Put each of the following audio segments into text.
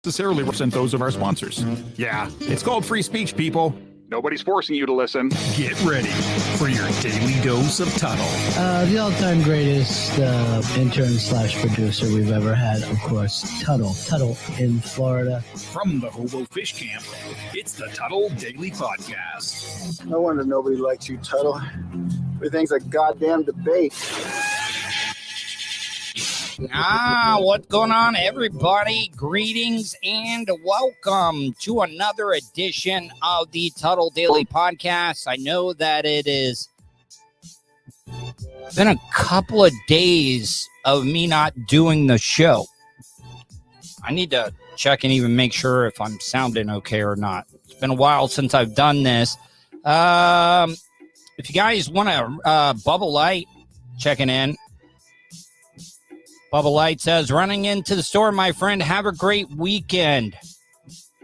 necessarily represent those of our sponsors. Yeah, it's called free speech, people. Nobody's forcing you to listen. Get ready for your daily dose of Tuddle. The all-time greatest intern/producer we've ever had, of course, Tuddle. Tuddle in Florida. From the Hobo Fish Camp, it's the Tuddle Daily Podcast. No wonder nobody likes you, Tuddle. Everything's a goddamn debate. What's going on, everybody? Greetings and welcome to another edition of the Tuddle Daily Podcast. I know that it is been a couple of days of me not doing the show. I need to check and even make sure if I'm sounding okay or not. It's been a while since I've done this. If you guys want to Bubble Light checking in. Bubble Light says, running into the store, my friend. Have a great weekend.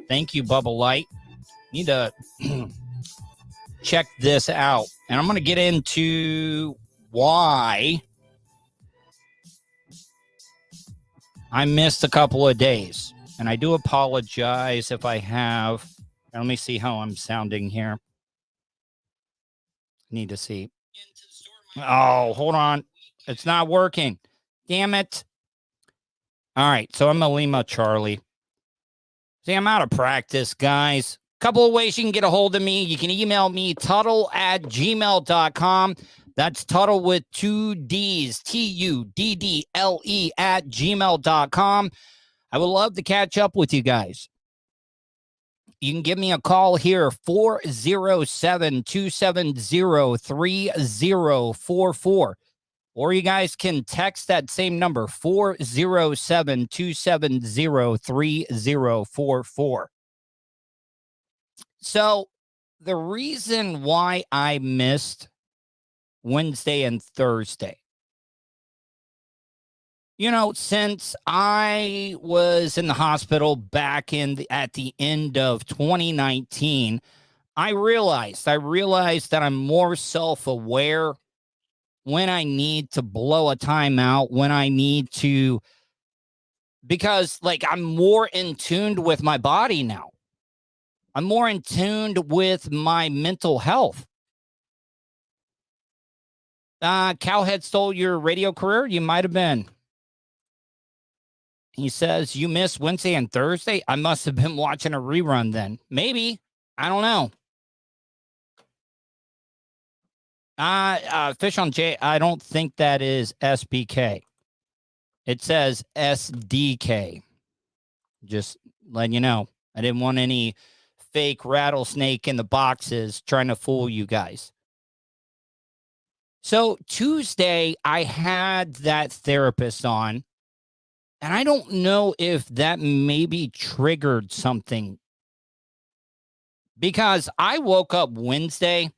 Thank you, Bubble Light. Need to check this out. And I'm going to get into why I missed a couple of days. And I do apologize if I have. Let me see how I'm sounding here. Need to see. Oh, hold on. It's not working. Damn it. All right, so I'm a Lima Charlie. See, I'm out of practice, guys. Couple of ways you can get a hold of me. You can email me, tuddle@gmail.com. That's Tuddle with 2 D's, Tuddle @gmail.com. I would love to catch up with you guys. You can give me a call here, 407-270-3044. Or you guys can text that same number, 407-270-3044. So the reason why I missed Wednesday and Thursday, since I was in the hospital back at the end of 2019, I realized that I'm more self-aware when I need to blow a timeout, when I need to, because I'm more in tune with my body now. I'm more in tune with my mental health. Cowhead stole your radio career? You might have been. He says, you missed Wednesday and Thursday? I must have been watching a rerun then. Maybe. I don't know. Fish on J, I don't think that is SBK. It says SDK. Just letting you know. I didn't want any fake rattlesnake in the boxes trying to fool you guys. So Tuesday, I had that therapist on, and I don't know if that maybe triggered something, because I woke up Wednesday.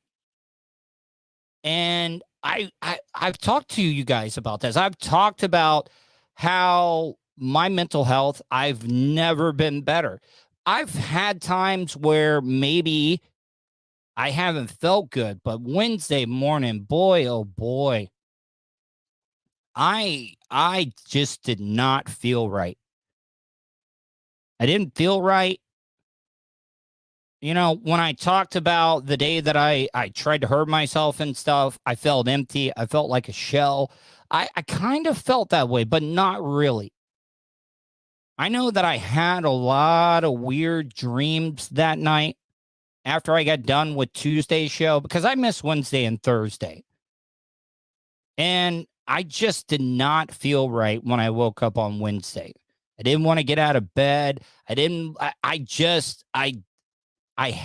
And I've talked to you guys about this. I've talked about how my mental health, I've never been better. I've had times where maybe I haven't felt good, but Wednesday morning, boy, oh boy, I just did not feel right. I didn't feel right. When I talked about the day that I tried to hurt myself and stuff, I felt empty. I felt like a shell. I kind of felt that way, but not really. I know that I had a lot of weird dreams that night after I got done with Tuesday's show, because I missed Wednesday and Thursday. And I just did not feel right when I woke up on Wednesday. I didn't want to get out of bed. I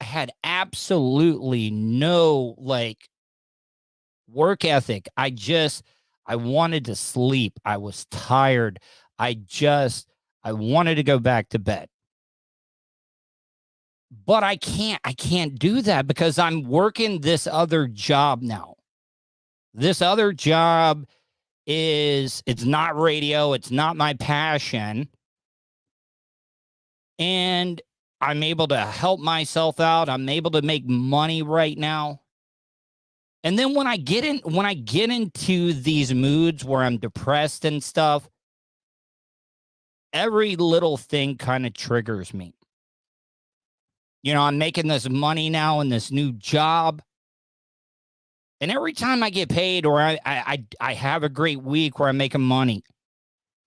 had absolutely no work ethic. I wanted to sleep. I was tired. I wanted to go back to bed. But I can't do that because I'm working this other job now. This other job it's not radio. It's not my passion. And I'm able to help myself out. I'm able to make money right now. And then when I get into these moods where I'm depressed and stuff, every little thing kind of triggers me. You know, I'm making this money now in this new job. And every time I get paid or I have a great week where I'm making money,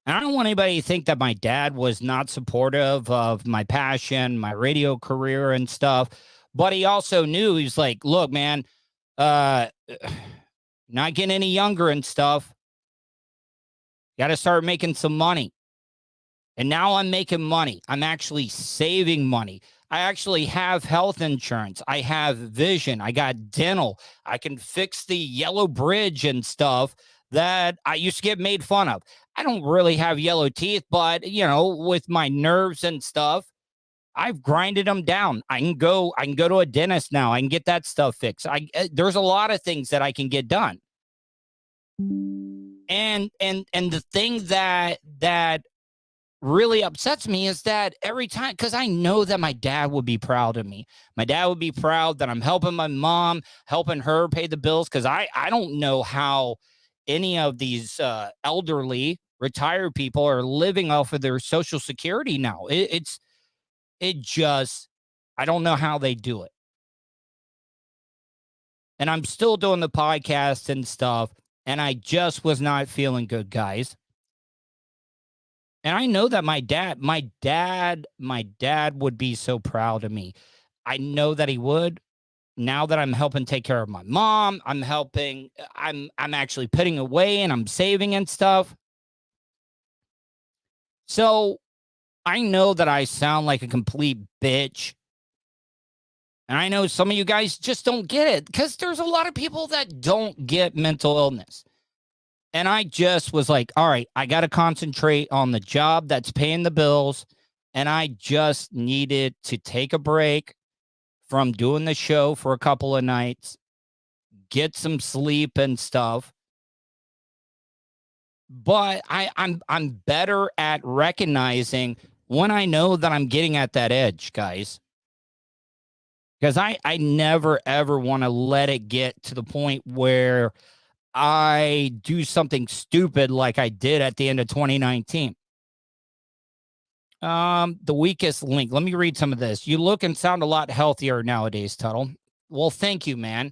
and I don't want anybody to think that my dad was not supportive of my passion, my radio career and stuff. But he also knew, he's like, look, man, not getting any younger and stuff. Got to start making some money. And now I'm making money. I'm actually saving money. I actually have health insurance. I have vision. I got dental. I can fix the yellow bridge and stuff that I used to get made fun of. I don't really have yellow teeth, but, you know, with my nerves and stuff, I've grinded them down. I can go to a dentist now. I can get that stuff fixed. There's a lot of things that I can get done. And the thing that really upsets me is that every time, because I know that my dad would be proud of me. My dad would be proud that I'm helping my mom, helping her pay the bills, because I don't know how any of these elderly retired people are living off of their Social Security now. I don't know how they do it. And I'm still doing the podcast and stuff, and I just was not feeling good, guys. And I know that my dad would be so proud of me. I know that he would. Now that I'm helping take care of my mom, I'm actually putting away and I'm saving and stuff. So I know that I sound like a complete bitch. And I know some of you guys just don't get it because there's a lot of people that don't get mental illness. And I just was like, all right, I got to concentrate on the job that's paying the bills. And I just needed to take a break from doing the show for a couple of nights, get some sleep and stuff. But I'm better at recognizing when I know that I'm getting at that edge, guys. Because I never, ever want to let it get to the point where I do something stupid like I did at the end of 2019. The weakest link. Let me read some of this. You look and sound a lot healthier nowadays, Tuddle. Well, thank you, man.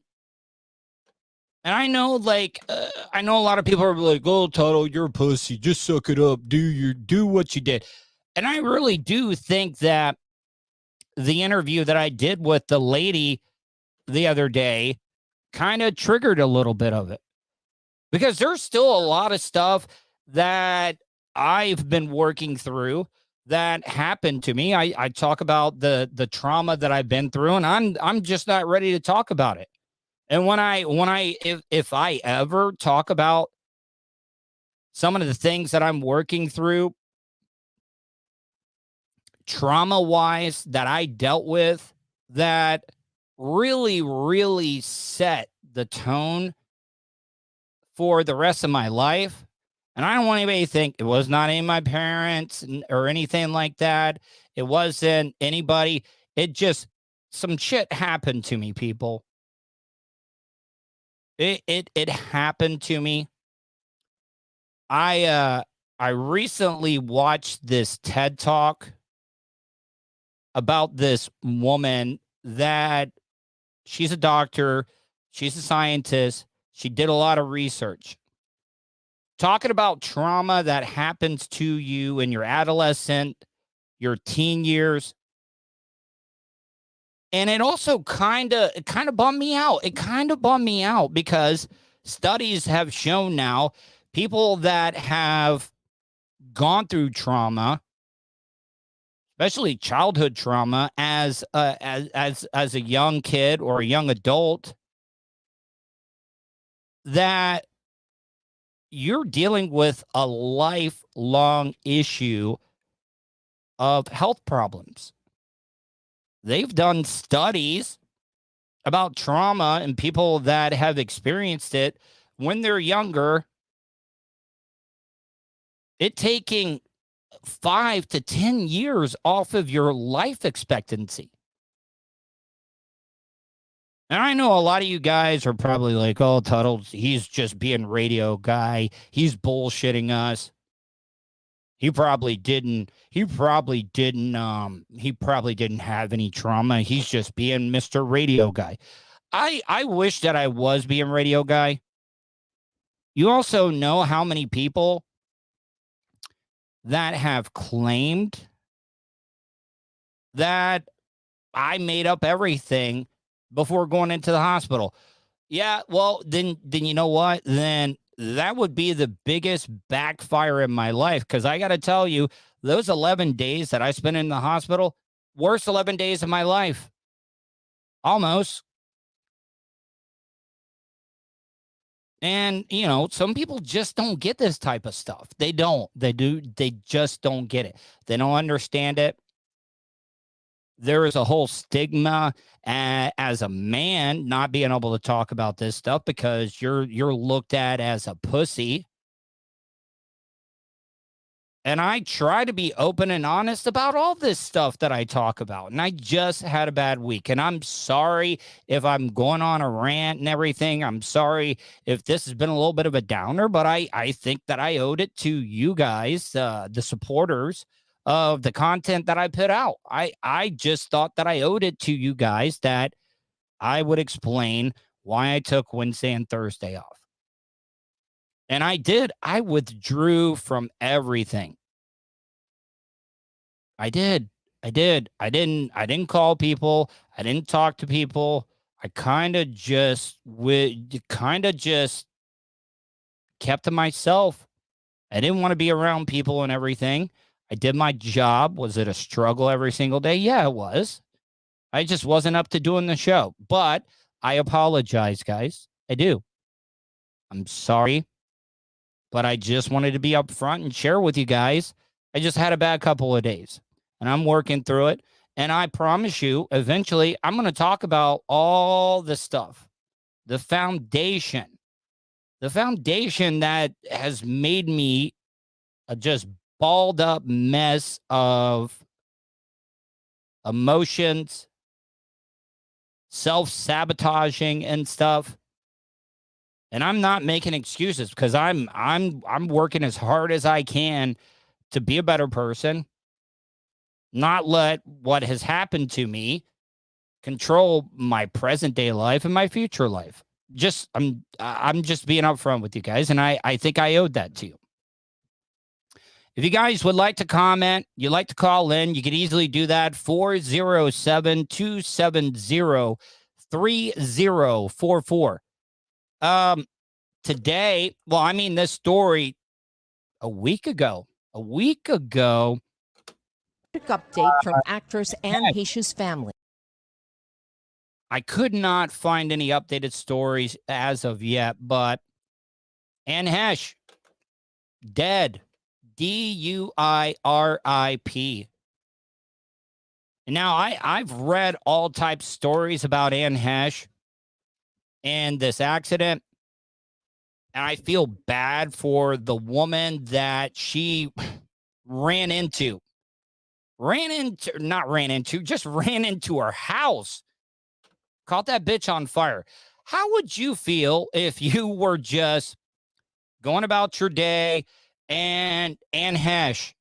And I know, I know a lot of people are like, "Oh, Tuddle, you're a pussy. Just suck it up. Do what you did." And I really do think that the interview that I did with the lady the other day kind of triggered a little bit of it. Because there's still a lot of stuff that I've been working through that happened to me. I talk about the trauma that I've been through, and I'm just not ready to talk about it. And if I ever talk about some of the things that I'm working through trauma-wise that I dealt with that really, really set the tone for the rest of my life. And I don't want anybody to think it was not any of my parents or anything like that. It wasn't anybody. It just, some shit happened to me, people. It happened to me. I recently watched this TED Talk about this woman that she's a doctor. She's a scientist. She did a lot of research talking about trauma that happens to you in your adolescent, your teen years. And it also kind of bummed me out. It kind of bummed me out because studies have shown now people that have gone through trauma, especially childhood trauma, as a young kid or a young adult, that you're dealing with a lifelong issue of health problems. They've done studies about trauma and people that have experienced it when they're younger, it taking 5 to 10 years off of your life expectancy. And I know a lot of you guys are probably like, "Oh, Tuddle, he's just being radio guy. He's bullshitting us." He probably didn't have any trauma. He's just being Mr. Radio Guy. I wish that I was being Radio Guy. You also know how many people that have claimed that I made up everything before going into the hospital. Yeah, well, then you know what? Then that would be the biggest backfire in my life, because I got to tell you, those 11 days that I spent in the hospital, worst 11 days of my life. Almost. And, you know, some people just don't get this type of stuff. They don't. They do. They just don't get it. They don't understand it. There is a whole stigma as a man not being able to talk about this stuff because you're looked at as a pussy. And I try to be open and honest about all this stuff that I talk about. And I just had a bad week. And I'm sorry if I'm going on a rant and everything. I'm sorry if this has been a little bit of a downer, but I think that I owed it to you guys, the supporters of the content that I put out. I just thought that I owed it to you guys that I would explain why I took Wednesday and Thursday off. And I did. I withdrew from everything. I did. I didn't call people. I didn't talk to people. I kind of just kept to myself. I didn't want to be around people and everything. I did my job. Was it a struggle every single day? Yeah, it was. I just wasn't up to doing the show. But I apologize, guys. I do. I'm sorry. But I just wanted to be upfront and share with you guys. I just had a bad couple of days, and I'm working through it. And I promise you, eventually, I'm going to talk about all the stuff, the foundation that has made me a just balled up mess of emotions, self-sabotaging and stuff. And I'm not making excuses because I'm working as hard as I can to be a better person, not let what has happened to me control my present day life and my future life. I'm just being upfront with you guys, and I think I owed that to you. If you guys would like to comment, you'd like to call in, you could easily do that. 407-270-3044. Today, well, I mean, this story a week ago, Update from actress Anne Heche's family. I could not find any updated stories as of yet, but Anne Heche, dead, DUI RIP. Now, I've read all types of stories about Anne Heche and this accident, and I feel bad for the woman that she ran into her house. Caught that bitch on fire. How would you feel if you were just going about your day and Anne Heche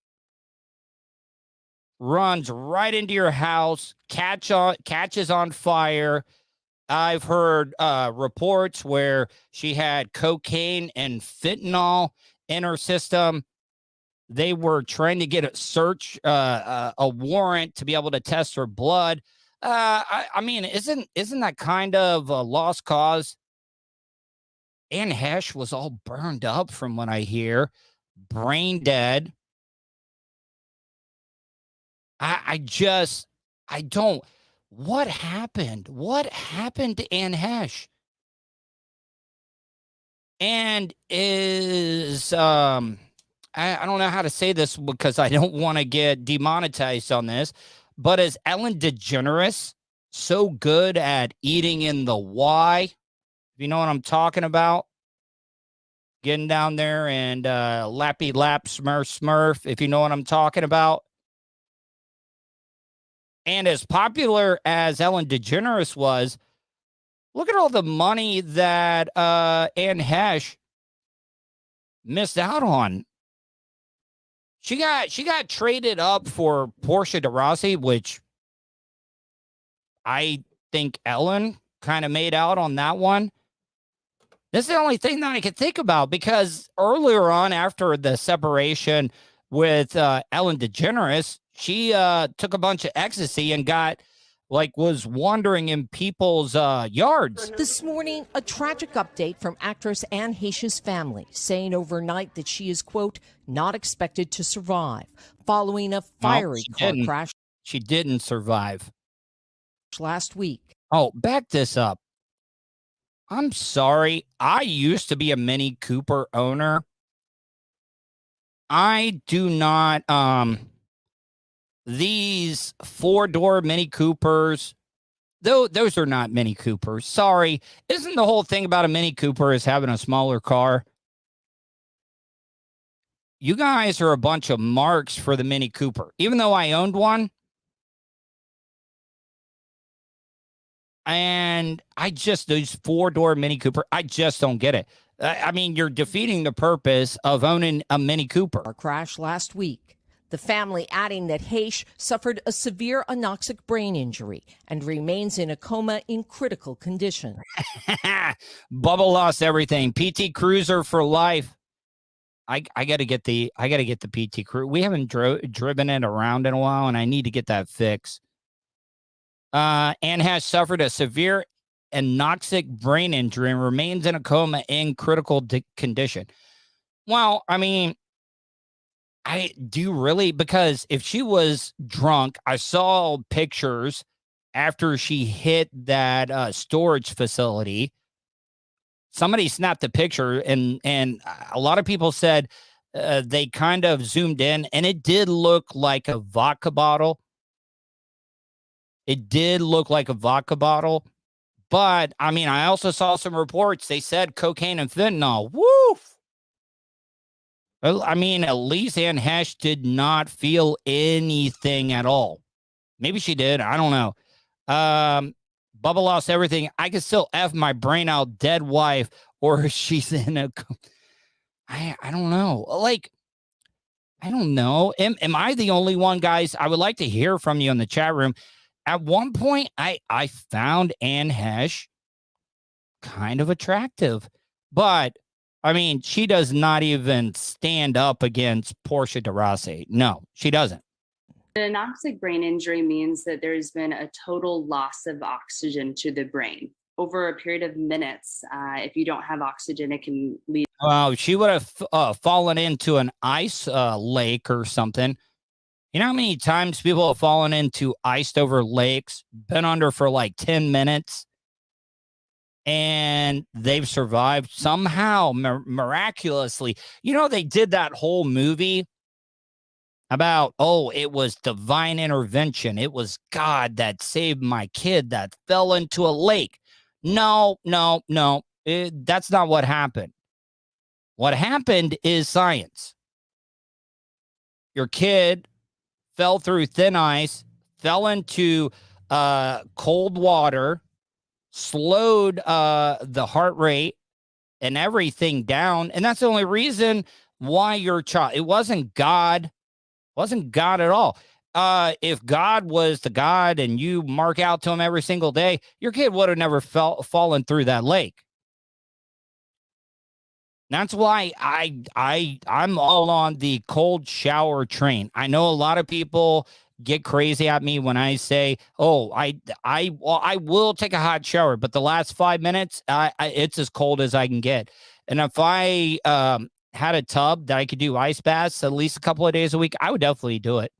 runs right into your house, catches on fire? I've heard reports where she had cocaine and fentanyl in her system. They were trying to get a warrant to be able to test her blood. I mean, isn't that kind of a lost cause? Anne Heche was all burned up from what I hear, brain dead. I don't. What happened? What happened to Anne Heche? And is I don't know how to say this because I don't want to get demonetized on this, but is Ellen DeGeneres so good at eating in the Y? If you know what I'm talking about. Getting down there and lappy lap smurf, if you know what I'm talking about. And as popular as Ellen DeGeneres was, look at all the money that Anne Heche missed out on. She got traded up for Portia de Rossi, which I think Ellen kind of made out on that one. This is the only thing that I could think about, because earlier on, after the separation with Ellen DeGeneres, she took a bunch of ecstasy and was wandering in people's yards. This morning, a tragic update from actress Anne Heche's family, saying overnight that she is, quote, not expected to survive, following a fiery car crash. She didn't survive Last week. Oh, back this up. I'm sorry. I used to be a Mini Cooper owner. I do not, these 4-door Mini Coopers, though, those are not Mini Coopers. Sorry. Isn't the whole thing about a Mini Cooper is having a smaller car? You guys are a bunch of marks for the Mini Cooper. Even though I owned one, and those 4-door Mini Cooper, I just don't get it. I mean, you're defeating the purpose of owning a Mini Cooper. A crash last week. The family adding that Heche suffered a severe anoxic brain injury and remains in a coma in critical condition. Bubba lost everything. PT Cruiser for life. I got to get the PT Cruiser. We haven't driven it around in a while, and I need to get that fixed. And has suffered a severe anoxic brain injury and remains in a coma in critical condition. Well, I mean, I do really, because if she was drunk, I saw pictures after she hit that storage facility. Somebody snapped a picture, and a lot of people said they kind of zoomed in, and it did look like a vodka bottle. It did look like a vodka bottle, but I mean, I also saw some reports. They said cocaine and fentanyl. Woof. I mean, at least Anne Heche did not feel anything at all. Maybe she did. I don't know. Bubba lost everything. I can still F my brain out, dead wife, or she's in a. I don't know. Like, I don't know. Am I the only one, guys? I would like to hear from you in the chat room. At one point, I found Anne Heche kind of attractive, but I mean, she does not even stand up against Portia de Rossi. No, she doesn't. An anoxic brain injury means that there's been a total loss of oxygen to the brain over a period of minutes. If you don't have oxygen, it can lead. She would have fallen into an ice lake or something. You know how many times people have fallen into iced over lakes, been under for like 10 minutes, and they've survived somehow, miraculously. You know, they did that whole movie about, it was divine intervention. It was God that saved my kid that fell into a lake. No. That's not what happened. What happened is science. Your kid fell through thin ice, fell into cold water, slowed the heart rate and everything down. And that's the only reason why your child, it wasn't God at all. If God was the God and you mark out to him every single day, your kid would have never fallen through that lake. That's why I'm all on the cold shower train. I know a lot of people get crazy at me when I say, I will take a hot shower, but the last 5 minutes, it's as cold as I can get. And if I had a tub that I could do ice baths at least a couple of days a week, I would definitely do it.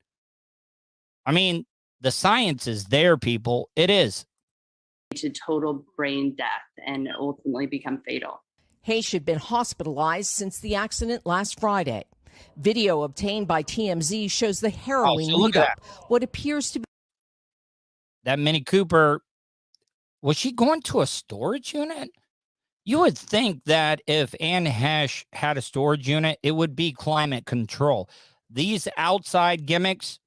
I mean, the science is there, people. It is. To total brain death and ultimately become fatal. Heche had been hospitalized since the accident last Friday. Video obtained by TMZ shows the harrowing lead-up. What appears to be that Mini Cooper. Was she going to a storage unit? You would think that if Anne Heche had a storage unit, it would be climate control. These outside gimmicks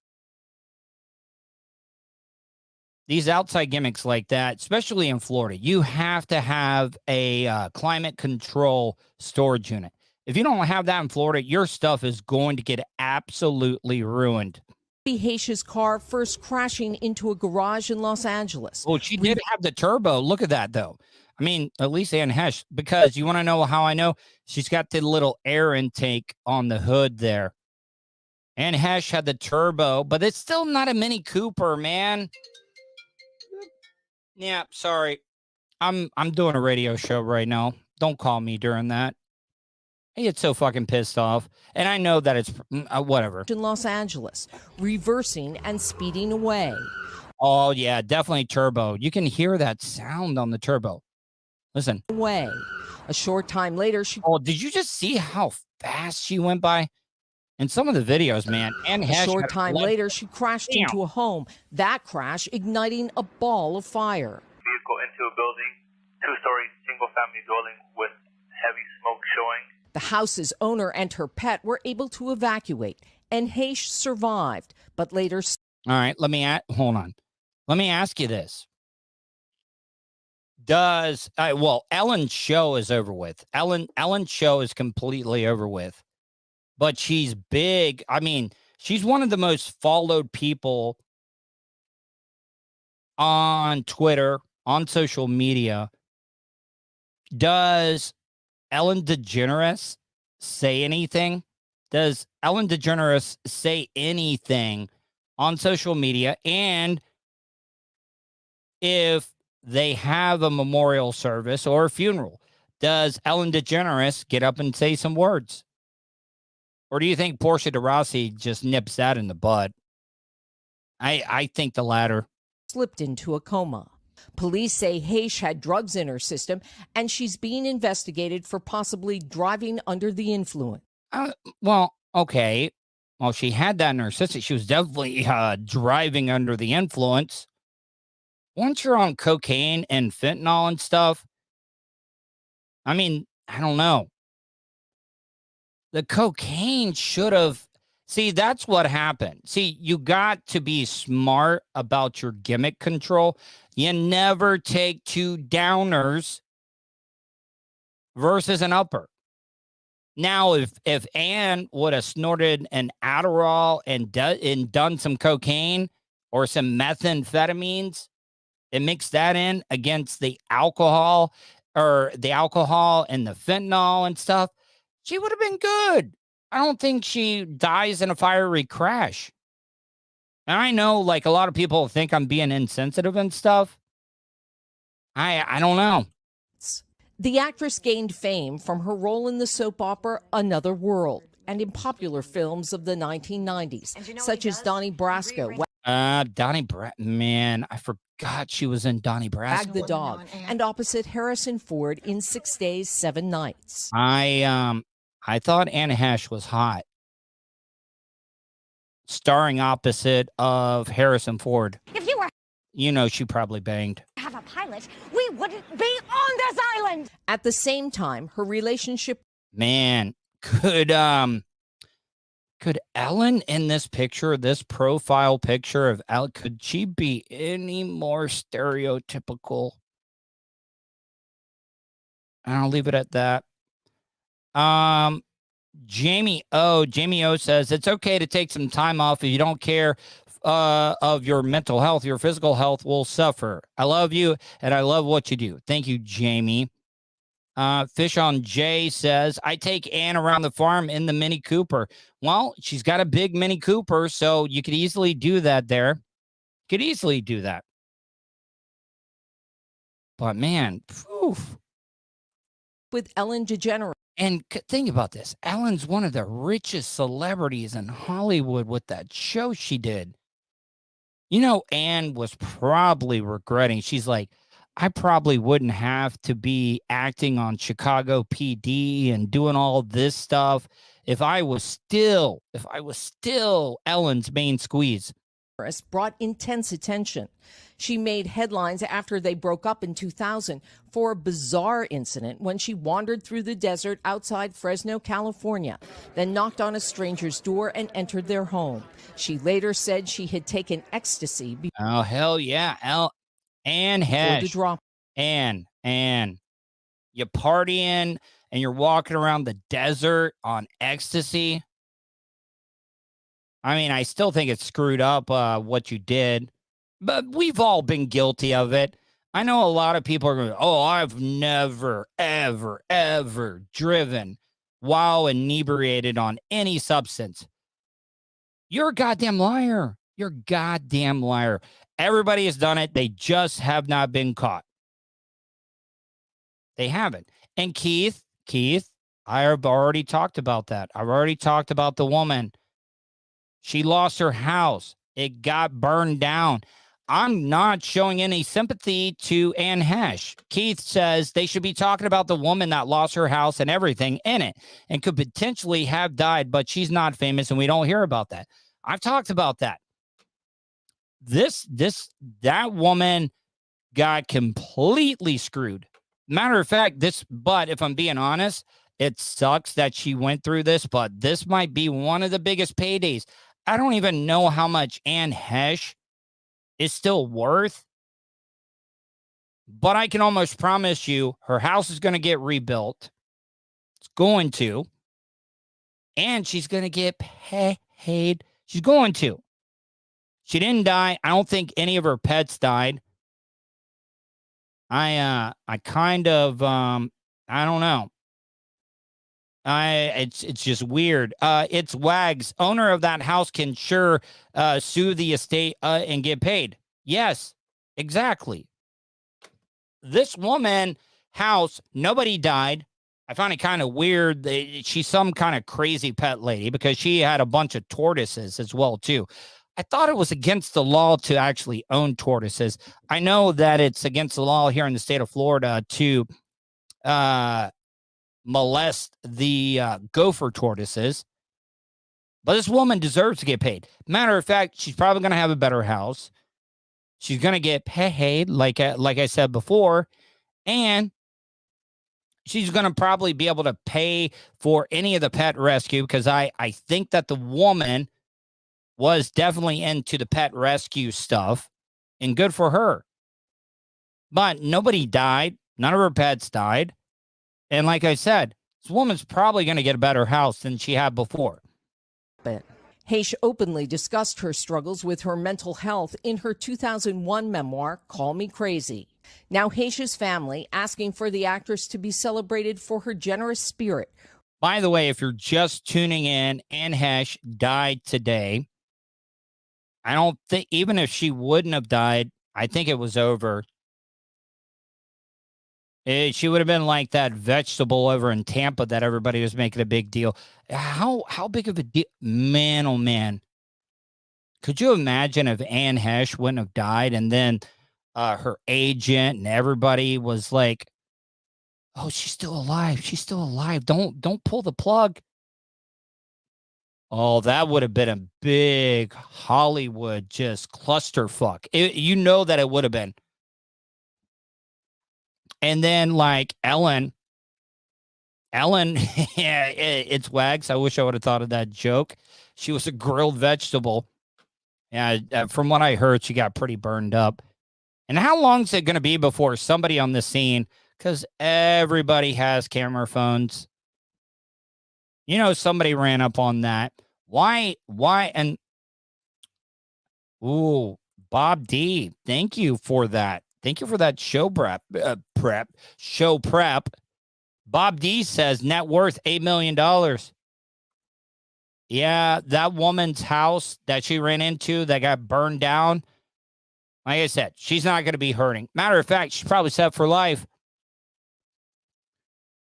like that, especially in Florida, you have to have a climate control storage unit. If you don't have that in Florida, your stuff is going to get absolutely ruined. Heche's car first crashing into a garage in Los Angeles. Well, she did have the turbo. Look at that, though. I mean, at least Anne Heche, because you want to know how I know? She's got the little air intake on the hood there. Anne Heche had the turbo, but it's still not a Mini Cooper, man. Yeah, sorry. I'm doing a radio show right now. Don't call me during that. I get so fucking pissed off. And I know that it's whatever. In Los Angeles, reversing and speeding away. Oh, yeah, definitely turbo. You can hear that sound on the turbo. Listen. Away. A short time later, she... Oh, did you just see how fast she went by? In some of the videos, man. And a short time later, she crashed into a home. That crash igniting a ball of fire. Vehicle into a building, 2-story single-family dwelling with heavy smoke showing. The house's owner and her pet were able to evacuate, and Heche survived, but later... All right, hold on. Let me ask you this. Ellen's show is over with. Ellen's show is completely over with. But she's big. I mean, she's one of the most followed people on Twitter, on social media. Does Ellen DeGeneres say anything? Does Ellen DeGeneres say anything on social media? And if they have a memorial service or a funeral, does Ellen DeGeneres get up and say some words? Or do you think Portia de Rossi just nips that in the bud? I think the latter. Slipped into a coma. Police say Heche had drugs in her system, and she's being investigated for possibly driving under the influence. Okay. Well, she had that in her system. She was definitely driving under the influence. Once you're on cocaine and fentanyl and stuff, I mean, I don't know. The cocaine should have... See, that's what happened. See, you got to be smart about your gimmick control. You never take 2 downers versus an upper. Now, if Anne would have snorted an Adderall and done some cocaine or some methamphetamines and mixed that in against the alcohol and the fentanyl and stuff, she would have been good. I don't think she dies in a fiery crash. And I know, like, a lot of people think I'm being insensitive and stuff. I don't know. The actress gained fame from her role in the soap opera Another World and in popular films of the 1990s, such as Donnie Brasco. Man, I forgot she was in Donnie Brasco. Wag the Dog, and opposite Harrison Ford in 6 Days, 7 Nights. I thought Anne Heche was hot. Starring opposite of Harrison Ford. If you were... You know, she probably banged. ...have a pilot, we wouldn't be on this island! At the same time, her relationship... Man, could Ellen in this picture, this profile picture of Ellen, could she be any more stereotypical? And I'll leave it at that. Jamie O says it's okay to take some time off if you don't care of your mental health. Your physical health will suffer. I love you and I love what you do. Thank you, Jamie. Fish on J says I take Anne around the farm in the Mini Cooper. Well, she's got a big Mini Cooper, so you could easily do that there. Could easily do that. But man, poof. With Ellen DeGeneres. And think about this. Ellen's one of the richest celebrities in Hollywood with that show she did. You know, Anne was probably regretting. She's like, I probably wouldn't have to be acting on Chicago PD and doing all this stuff if I was still Ellen's main squeeze. Brought intense attention. She made headlines after they broke up in 2000 for a bizarre incident when she wandered through the desert outside Fresno, California, then knocked on a stranger's door and entered their home. She later said she had taken ecstasy. Oh, hell yeah. Anne Heche. Anne, you partying and you're walking around the desert on ecstasy. I mean, I still think it's screwed up what you did, but we've all been guilty of it. I know a lot of people are going, oh, I've never, ever, ever driven while inebriated on any substance. You're a goddamn liar. You're a goddamn liar. Everybody has done it. They just have not been caught. They haven't. And Keith, I have already talked about that. I've already talked about the woman. She lost her house. It got burned down. I'm not showing any sympathy to Ann Heche. Keith says they should be talking about the woman that lost her house and everything in it and could potentially have died, but she's not famous and we don't hear about that. I've talked about that. That woman got completely screwed. Matter of fact, but if I'm being honest, it sucks that she went through this, but this might be one of the biggest paydays. I don't even know how much Ann Heche is still worth, but I can almost promise you her house is going to get rebuilt. It's going to. And she's going to get paid. She's going to. She didn't die. I don't think any of her pets died. I kind of, I don't know. It's just weird. It's Wags. Owner of that house can sure sue the estate and get paid. Yes, exactly. This woman house, nobody died. I find it kind of weird. She's some kind of crazy pet lady because she had a bunch of tortoises as well, too. I thought it was against the law to actually own tortoises. I know that it's against the law here in the state of Florida to molest the gopher tortoises. But this woman deserves to get paid. Matter of fact, she's probably going to have a better house. She's going to get paid, like I said before. And she's going to probably be able to pay for any of the pet rescue because I think that the woman was definitely into the pet rescue stuff, and good for her. But nobody died. None of her pets died. And like I said, this woman's probably going to get a better house than she had before. Heche openly discussed her struggles with her mental health in her 2001 memoir, Call Me Crazy. Now Heche's family asking for the actress to be celebrated for her generous spirit. By the way, if you're just tuning in, Ann Heche died today. I don't think, even if she wouldn't have died, I think it was over. She would have been like that vegetable over in Tampa that everybody was making a big deal. How big of a deal? Man, oh man. Could you imagine if Ann Heche wouldn't have died and then her agent and everybody was like, oh, she's still alive. She's still alive. Don't pull the plug. Oh, that would have been a big Hollywood just clusterfuck. You know that it would have been. And then like Ellen, yeah, it's Wags. I wish I would have thought of that joke. She was a grilled vegetable. Yeah, from what I heard, she got pretty burned up. And how long is it going to be before somebody on the scene, because everybody has camera phones, somebody ran up on that. Why? And, ooh, Bob D, thank you for that. Thank you for that show prep. Bob D says net worth $8 million. Yeah, that woman's house that she ran into that got burned down. Like I said, she's not going to be hurting. Matter of fact, she's probably set for life.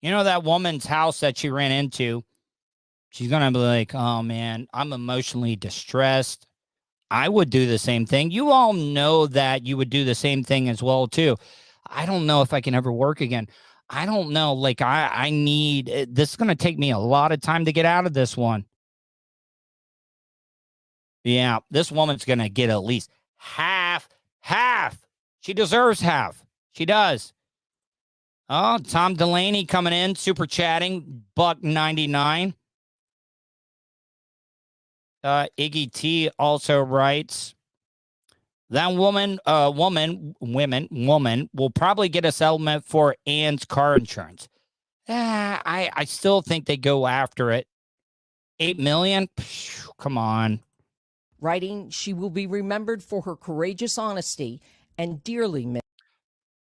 That woman's house that she ran into, she's going to be like, oh, man, I'm emotionally distressed. I would do the same thing. You all know that you would do the same thing as well, too. I don't know if I can ever work again. I don't know. Like, I need, this is going to take me a lot of time to get out of this one. Yeah, this woman's going to get at least half. She deserves half. She does. Oh, Tom Delaney coming in, super chatting, $1.99. Iggy T also writes, that woman will probably get a settlement for Ann's car insurance. I still think they go after it. 8 million? Phew, come on. Writing, she will be remembered for her courageous honesty and dearly missed.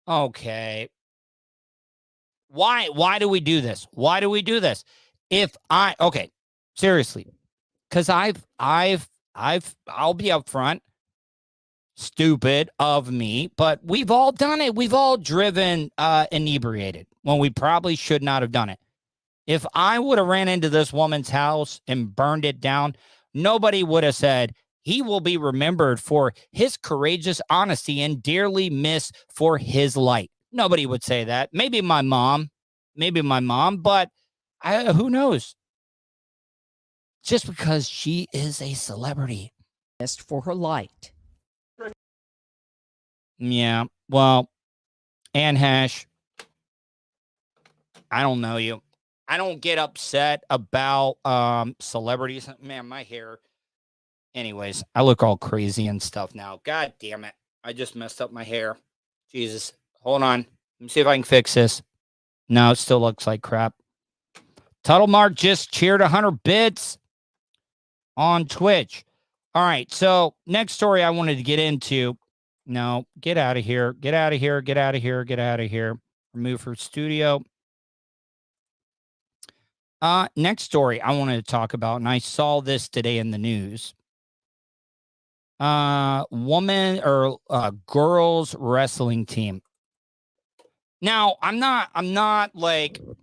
Okay. Why do we do this? Why do we do this? Okay, seriously. Because I'll be upfront. Stupid of me, but we've all done it. We've all driven inebriated when we probably should not have done it. If I would have ran into this woman's house and burned it down, nobody would have said he will be remembered for his courageous honesty and dearly missed for his light. Nobody would say that. Maybe my mom, but who knows? Just because she is a celebrity. For her light. Yeah, well, Ann Heche, I don't know you. I don't get upset about celebrities. Man, my hair. Anyways, I look all crazy and stuff now. God damn it. I just messed up my hair. Jesus. Hold on. Let me see if I can fix this. No, it still looks like crap. Tuddle Mark just cheered 100 bits on Twitch. All right, so next story I wanted to get into. No, get out of here. Get out of here. Get out of here. Get out of here. Remove her studio. Next story I wanted to talk about, and I saw this today in the news. Woman or girls wrestling team. Now, I'm not being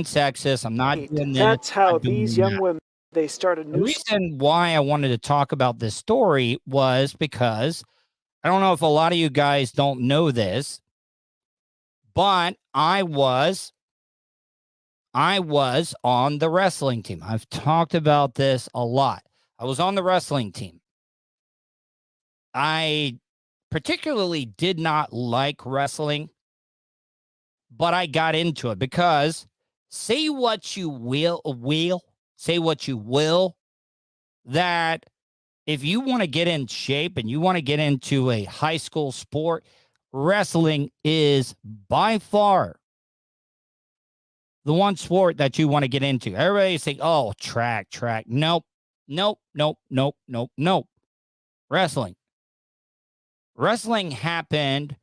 sexist. I'm not doing this. That's how these young women, they started The reason why I wanted to talk about this story was because I don't know if a lot of you guys don't know this, but I was on the wrestling team. I've talked about this a lot. I was on the wrestling team. I particularly did not like wrestling, but I got into it because say what you will, that if you want to get in shape and you want to get into a high school sport, wrestling is by far the one sport that you want to get into. Everybody's saying, oh, track. Nope. Wrestling happened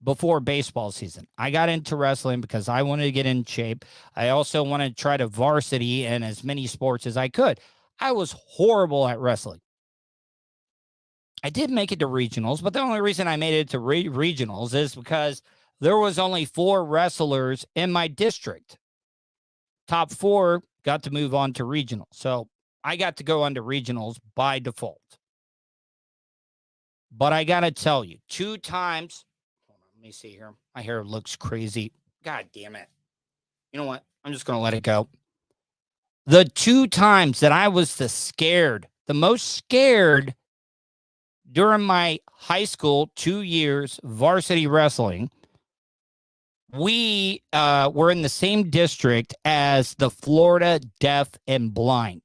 before baseball season. I got into wrestling because I wanted to get in shape. I also wanted to try to varsity in as many sports as I could. I was horrible at wrestling. I did make it to regionals, but the only reason I made it to regionals is because there was only 4 wrestlers in my district. Top 4 got to move on to regionals. So I got to go on to regionals by default. But I got to tell you, 2 times. Hold on, let me see here. My hair looks crazy. God damn it. You know what? I'm just going to let it go. The 2 times that I was the most scared during my high school 2 years varsity wrestling, we were in the same district as the Florida Deaf and Blind.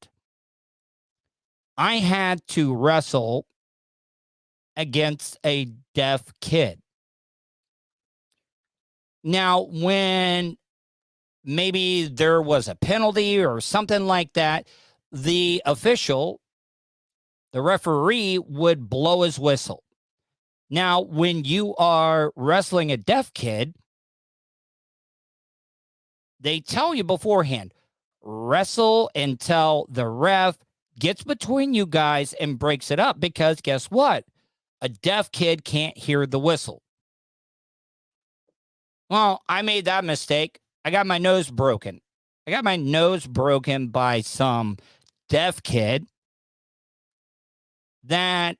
I had to wrestle against a deaf kid. Now, when maybe there was a penalty or something like that, the referee would blow his whistle. Now, when you are wrestling a deaf kid, they tell you beforehand, wrestle until the ref gets between you guys and breaks it up, because guess what? A deaf kid can't hear the whistle. Well, I made that mistake. I got my nose broken. By some deaf kid that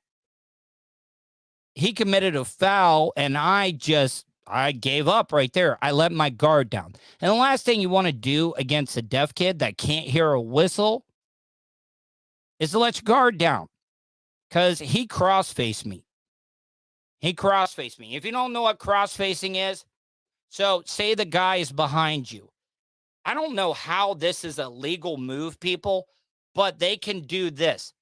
he committed a foul, and I gave up right there. I let my guard down. And the last thing you want to do against a deaf kid that can't hear a whistle is to let your guard down, because he cross-faced me. If you don't know what cross-facing is, so say the guy is behind you. I don't know how this is a legal move, people, but they can do this.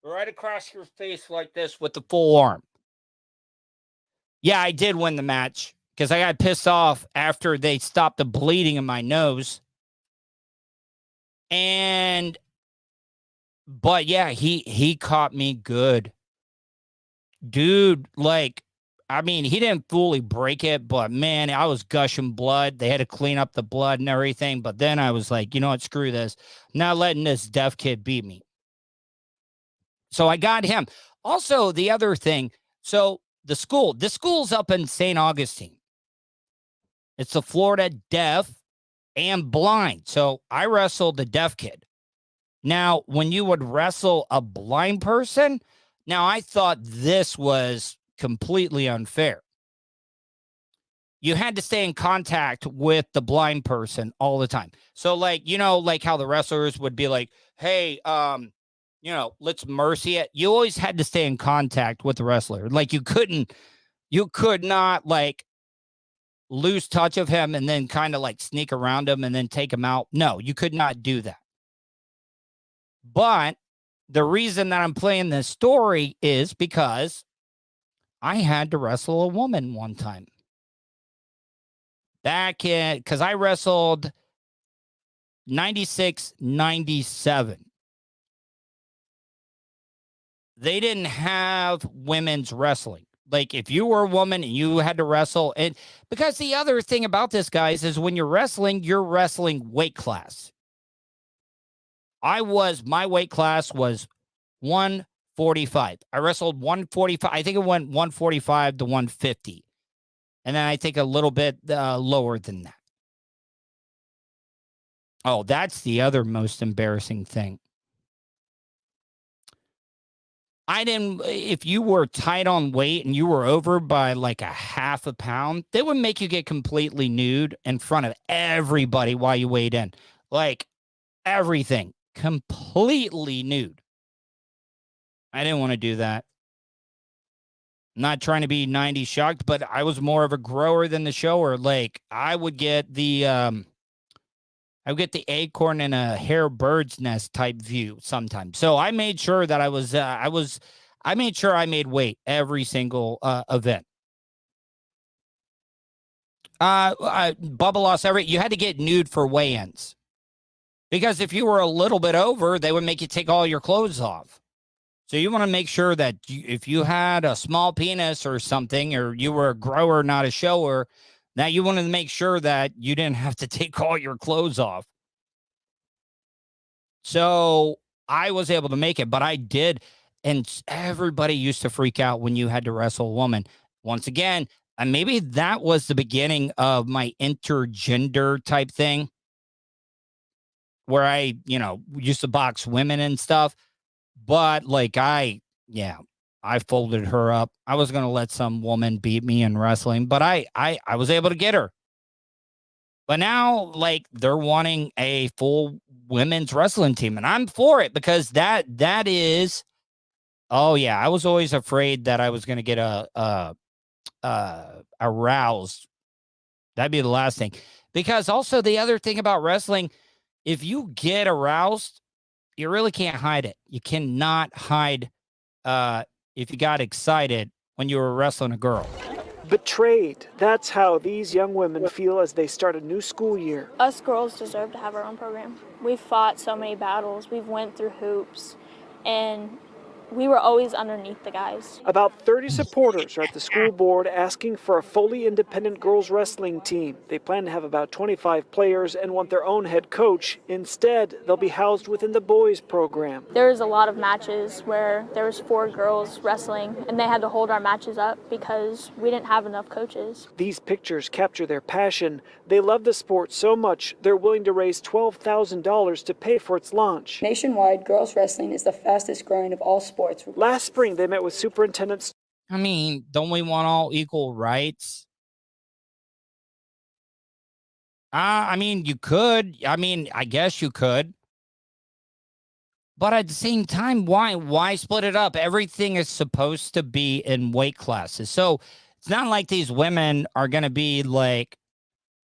Right across your face like this with the full arm. Yeah, I did win the match. because I got pissed off after they stopped the bleeding in my nose. But yeah, he caught me good. Dude, like, I mean, he didn't fully break it, but man, I was gushing blood. They had to clean up the blood and everything. But then I was like, you know what? Screw this. I'm not letting this deaf kid beat me. So I got him. Also, the other thing. So this school's up in St. Augustine. It's the Florida Deaf and Blind. So I wrestled the deaf kid. Now, when you would wrestle a blind person, now I thought this was completely unfair. You had to stay in contact with the blind person all the time. So like, you know, like how the wrestlers would be like, hey, you know, let's mercy it. You always had to stay in contact with the wrestler. Like you could not like lose touch of him and then kind of like sneak around him and then take him out. No, you could not do that. But the reason that I'm playing this story is because I had to wrestle a woman one time. Back in, because I wrestled 96, 97. They didn't have women's wrestling. Like if you were a woman and you had to wrestle, and because the other thing about this, guys, is when you're wrestling weight class. My weight class was 145. I wrestled 145. I think it went 145 to 150. And then I think a little bit lower than that. Oh, that's the other most embarrassing thing. If you were tight on weight and you were over by like a half a pound, they would make you get completely nude in front of everybody while you weighed in. Like everything, completely nude. I didn't want to do that. I'm not trying to be 90s shocked, but I was more of a grower than the shower. Like I would get the acorn in a hare bird's nest type view sometimes. So I made sure that I made sure I made weight every single event. Bubba lost you had to get nude for weigh-ins. Because if you were a little bit over, they would make you take all your clothes off. So you want to make sure that if you had a small penis or something, or you were a grower, not a shower, now you wanted to make sure that you didn't have to take all your clothes off. So I was able to make it, but I did. And everybody used to freak out when you had to wrestle a woman. Once again, maybe that was the beginning of my intergender type thing where I, used to box women and stuff. But like I folded her up. I was going to let some woman beat me in wrestling, but I was able to get her. But now, like, they're wanting a full women's wrestling team, and I'm for it because that is, oh yeah, I was always afraid that I was going to get aroused. That'd be the last thing. Because also the other thing about wrestling, if you get aroused, you really can't hide it. You cannot hide if you got excited when you were wrestling a girl. Betrayed. That's how these young women feel as they start a new school year. Us girls deserve to have our own program. We've fought so many battles. We've went through hoops, and we were always underneath the guys. About 30 supporters are at the school board asking for a fully independent girls wrestling team. They plan to have about 25 players and want their own head coach. Instead, they'll be housed within the boys program. There was a lot of matches where there was 4 girls wrestling, and they had to hold our matches up because we didn't have enough coaches. These pictures capture their passion. They love the sport so much, they're willing to raise $12,000 to pay for its launch. Nationwide, girls wrestling is the fastest growing of all sports. Last spring, they met with superintendents. I mean, don't we want all equal rights? I mean, you could. I mean, I guess you could. But at the same time, why split it up? Everything is supposed to be in weight classes. So it's not like these women are going to be like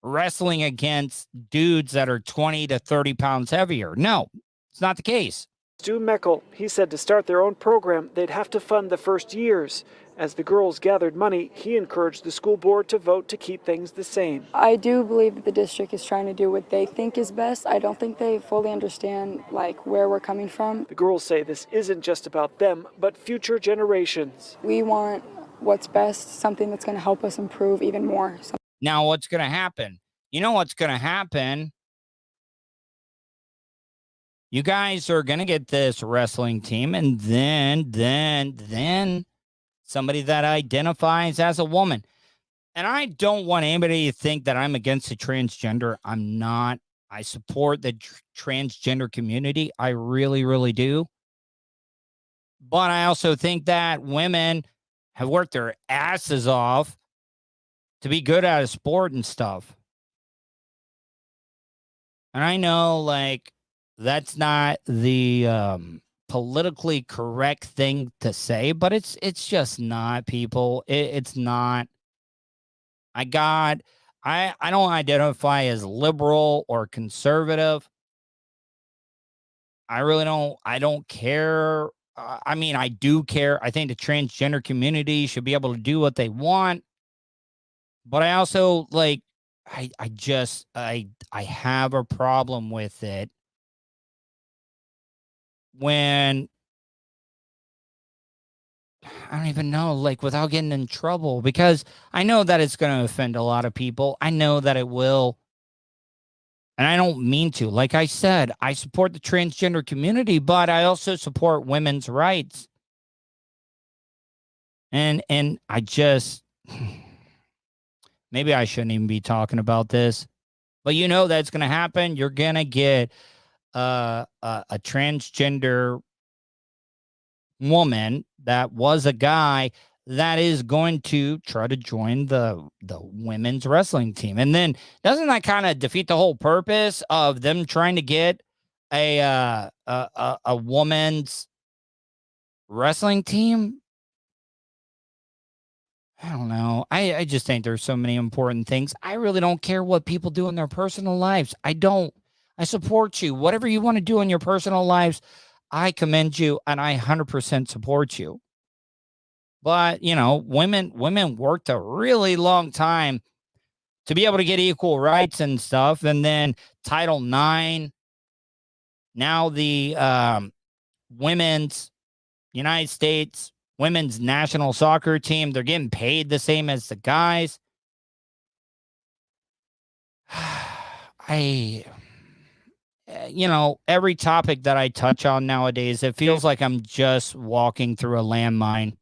wrestling against dudes that are 20 to 30 pounds heavier. No, it's not the case. Stu Meckel, he said to start their own program, they'd have to fund the first years. As the girls gathered money, he encouraged the school board to vote to keep things the same. I do believe that the district is trying to do what they think is best. I don't think they fully understand where we're coming from. The girls say this isn't just about them, but future generations. We want what's best, something that's going to help us improve even more. Now, what's going to happen? You know what's going to happen? You guys are going to get this wrestling team, and then somebody that identifies as a woman. And I don't want anybody to think that I'm against the transgender. I'm not. I support the transgender community. I really, really do. But I also think that women have worked their asses off to be good at a sport and stuff. And I know, that's not the politically correct thing to say, but it's just not, people. It's not. I don't identify as liberal or conservative. I really don't. I don't care. I do care. I think the transgender community should be able to do what they want. But I also I have a problem with it when I don't even know, without getting in trouble, because I know that it's going to offend a lot of people. I know that it will. And I don't mean to. Like I said, I support the transgender community, but I also support women's rights. And I just, maybe I shouldn't even be talking about this, but you know that's going to happen. You're going to get a transgender woman that was a guy that is going to try to join the women's wrestling team. And then doesn't that kind of defeat the whole purpose of them trying to get a woman's wrestling team? I don't know. I just think there's so many important things. I really don't care what people do in their personal lives. I don't. I support you. Whatever you want to do in your personal lives, I commend you, and I 100% support you. But, women worked a really long time to be able to get equal rights and stuff. And then Title IX, now the women's United States women's national soccer team, they're getting paid the same as the guys. Every topic that I touch on nowadays, it feels like I'm just walking through a landmine.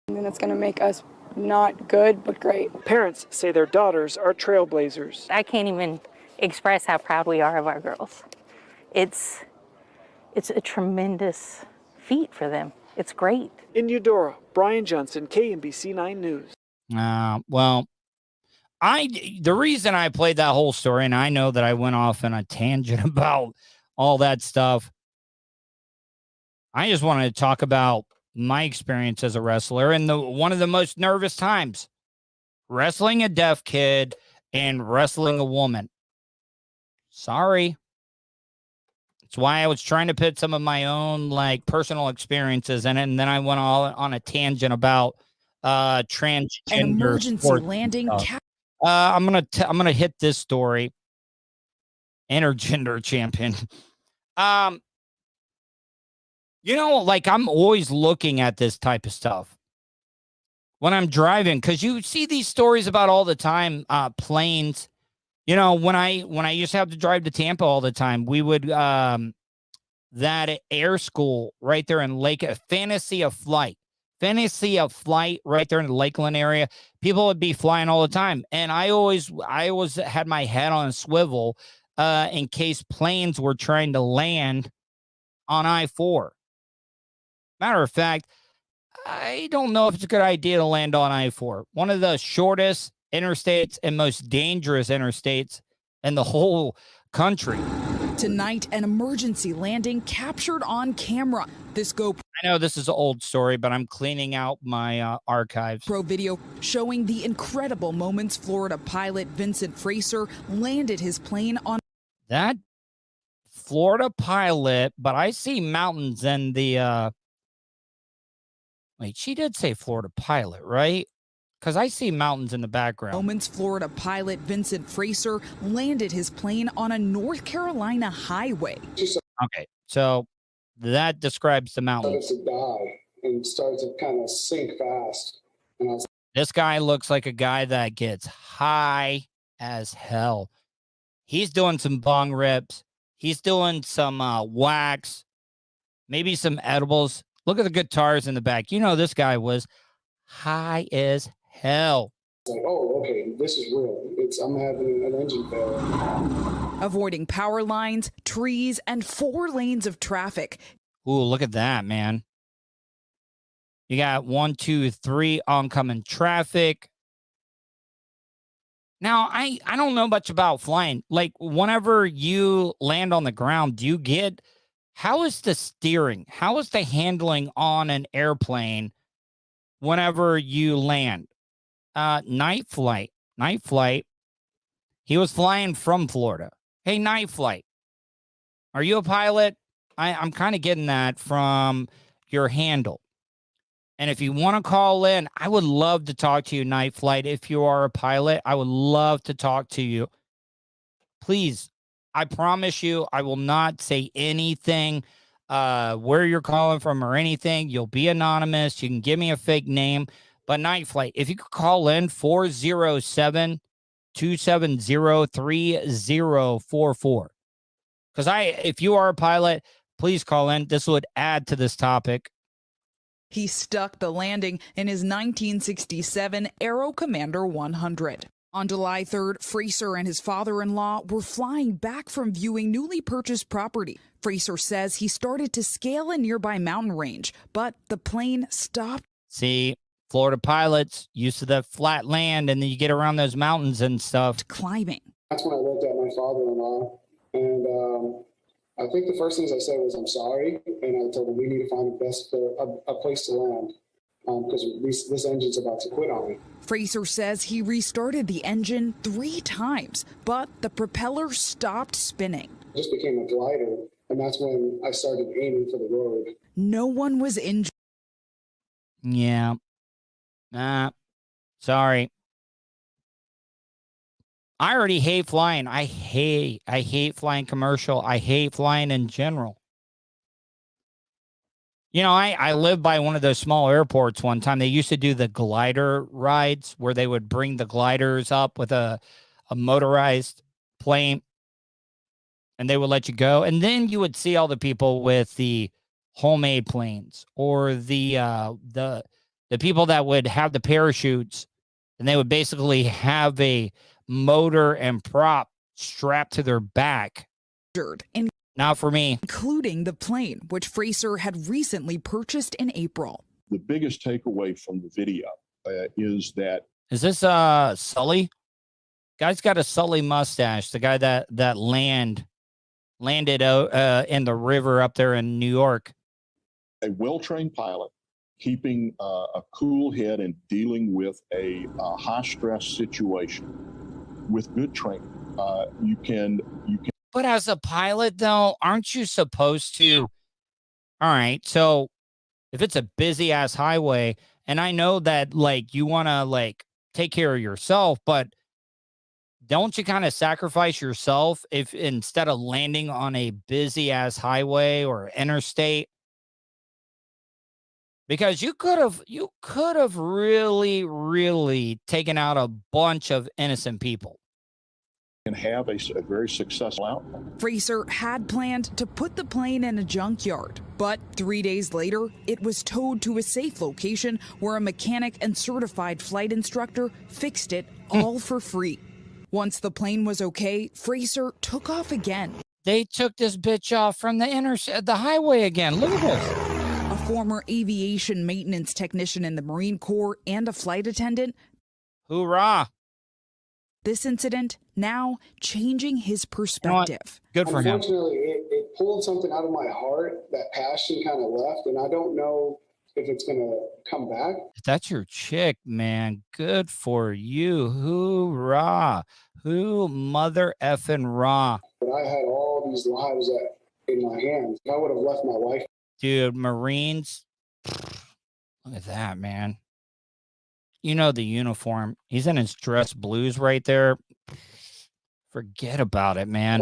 And that's going to make us not good, but great. Parents say their daughters are trailblazers. I can't even express how proud we are of our girls. It's a tremendous feat for them. It's great. In Eudora, Brian Johnson, KMBC 9 News. Well, the reason I played that whole story, and I know that I went off on a tangent about all that stuff, I just wanted to talk about my experience as a wrestler and one of the most nervous times, wrestling a deaf kid and wrestling a woman. Sorry. That's why I was trying to put some of my own personal experiences in it, and then I went all on a tangent about transgender. An emergency landing. I'm gonna hit this story. Intergender champion. I'm always looking at this type of stuff when I'm driving, because you see these stories about all the time. Planes. When I used to have to drive to Tampa all the time, we would that air school right there in Fantasy of Flight right there in the Lakeland area. People would be flying all the time, and I always had my head on a swivel in case planes were trying to land on I-4. Matter of fact, I don't know if it's a good idea to land on I-4, one of the shortest interstates and most dangerous interstates in the whole country. Tonight, an emergency landing captured on camera. This GoPro. I know this is an old story, but I'm cleaning out my archives. Pro video showing the incredible moments Florida pilot Vincent Fraser landed his plane on. That Florida pilot, but I see mountains in the Wait, she did say Florida pilot, right? Because I see mountains in the background. Moments Florida pilot Vincent Fraser landed his plane on a North Carolina highway. Okay, so that describes the mountains. Started to die and started to kind of sink fast. And I was This guy looks like a guy that gets high as hell. He's doing some bong rips. He's doing some wax, maybe some edibles. Look at the guitars in the back. You know this guy was high as hell. like, oh, okay, this is real. I'm having an engine failure. Avoiding power lines, trees, and 4 lanes of traffic. Ooh, look at that, man. You got 1, 2, 3 oncoming traffic. Now, I don't know much about flying. Like, whenever you land on the ground, how is the steering? How is the handling on an airplane whenever you land? Night flight. He was flying from Florida. Hey, night flight. Are you a pilot? I'm kind of getting that from your handle. And if you want to call in, I would love to talk to you, Night Flight. If you are a pilot, I would love to talk to you. Please, I promise you, I will not say anything, where you're calling from or anything. You'll be anonymous. You can give me a fake name. But Night Flight, if you could call in 407-270-3044. Because if you are a pilot, please call in. This would add to this topic. He stuck the landing in his 1967 Aero Commander 100. On July 3rd, Fraser and his father-in-law were flying back from viewing newly purchased property. Fraser says he started to scale a nearby mountain range, but the plane stopped. See, Florida pilots used to the flat land, and then you get around those mountains and stuff. Climbing. That's when I looked at my father-in-law, and I think the first things I said was, I'm sorry, and I told him we need to find a place to land because this engine's about to quit on me. Fraser says he restarted the engine 3 times, but the propeller stopped spinning. It just became a glider, and that's when I started aiming for the road. No one was injured. Yeah. Sorry. I already hate flying. I hate flying commercial. I hate flying in general. You know, I lived by one of those small airports one time. They used to do the glider rides where they would bring the gliders up with a motorized plane and they would let you go. And then you would see all the people with the homemade planes or the people that would have the parachutes, and they would basically have a motor and prop strapped to their back. Not for me. Including the plane, which Fraser had recently purchased in April. The biggest takeaway from the video is that... Is this Sully? Guy's got a Sully mustache. The guy that landed in the river up there in New York. A well-trained pilot keeping a cool head and dealing with a high-stress situation with good training. You can. But as a pilot, though, aren't you supposed to? All right, so if it's a busy ass highway, and I know that like you want to like take care of yourself, but don't you kind of sacrifice yourself if instead of landing on a busy ass highway or interstate? Because you could have really taken out a bunch of innocent people. And have a very successful outcome. Fraser had planned to put the plane in a junkyard, but 3 days later, it was towed to a safe location where a mechanic and certified flight instructor fixed it all for free. Once the plane was okay, Fraser took off again. They took this bitch off from the highway again. Look at this. A former aviation maintenance technician in the Marine Corps and a flight attendant. Hoorah. This incident now changing his perspective. Good for him. Unfortunately, it pulled something out of my heart. That passion kind of left, and I don't know if it's going to come back. That's your chick, man. Good for you. Hoorah. Who mother effing raw. But I had all these lives in my hands. I would have left my wife. Dude, Marines, Look at that, man. You know the uniform. He's in his dress blues right there. Forget about it, man.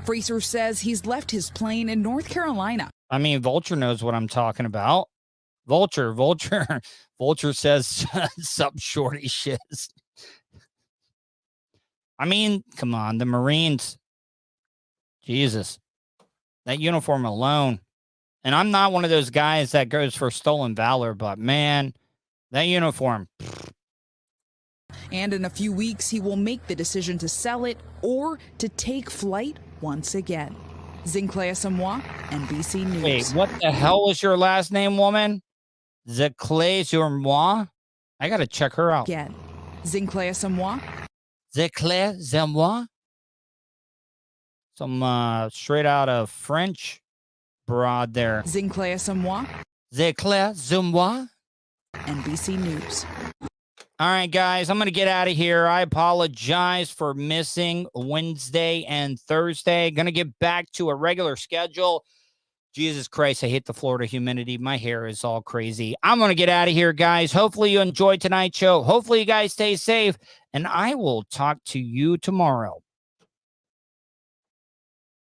Fraser says he's left his plane in North Carolina. I mean, Vulture knows what I'm talking about. Vulture says sup shorty shiz. I mean, come on, the Marines. Jesus. That uniform alone. And I'm not one of those guys that goes for stolen valor, but man, that uniform. And in a few weeks, he will make the decision to sell it or to take flight once again. Zinclair Samoa, NBC News. Wait, what the hell is your last name, woman? Zinclair Samoa? I got to check her out. Again. Zinclair Samoa. Zinclair Samoa? Some straight out of French broad there. Zinclair Samoa. Zinclair Samoa. NBC News. All right, guys, I'm going to get out of here. I apologize for missing Wednesday and Thursday. Going to get back to a regular schedule. Jesus Christ, I hate the Florida humidity. My hair is all crazy. I'm going to get out of here, guys. Hopefully you enjoyed tonight's show. Hopefully you guys stay safe, and I will talk to you tomorrow.